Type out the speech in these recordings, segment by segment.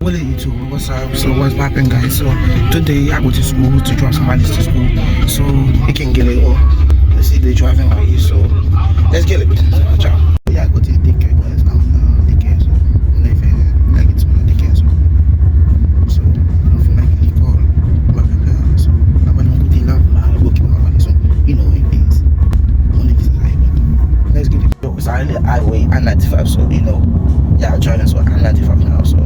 Well, YouTube, what's up? So, what's popping, guys? So, today I go to school to drive somebody to school, so he can get it all. Let's see, they driving right here, so let's get it. So, ciao. Yeah, I go to the daycare, guys. Now, daycare, so I'm leaving, like it's on the daycare, so I'm feeling like he called, so I'm going to go to love, I'm going to keep my so you know, it is. Only this is highway. Let's get it. So, it's a highway, I-95, so you know, yeah, I'm driving, so I-95 now, so.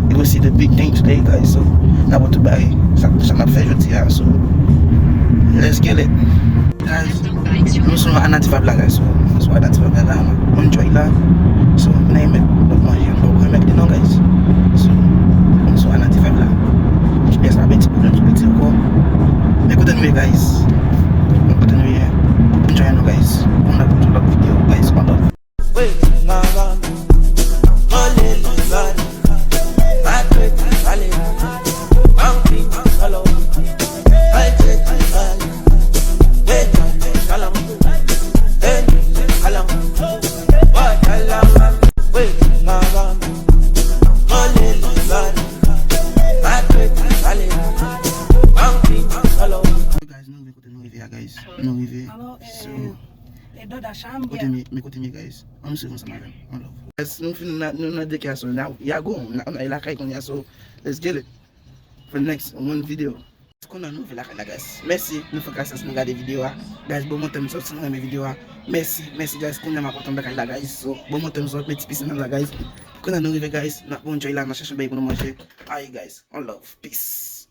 You will see the big thing today, guys. So now what to buy some favorite here. So let's get it, guys. I'm so identified black guys. So identified black. I'm enjoy that. So name it, but my here, but we make the no guys. So I'm so identified black. Yes, I've been to go. Make good anyway, guys. Make good anyway. Enjoy no guys. I'm not going to love video, guys. On the wait, guys, no with so me guys. I'm so some guys, no de so now yeah go now like so let's get it for the next one video. Kuna nou ve la guys. Merci, nou fè grâce nou gade video guys, bon montez nous sur mes vidéos. Merci guys, kuna ma content de la guys. So bon montez nous sur petit piscine la guys. Kuna nou rive guys, na bon enjoy la, na cherche bay pour nous manger. Aye guys, on love. Peace.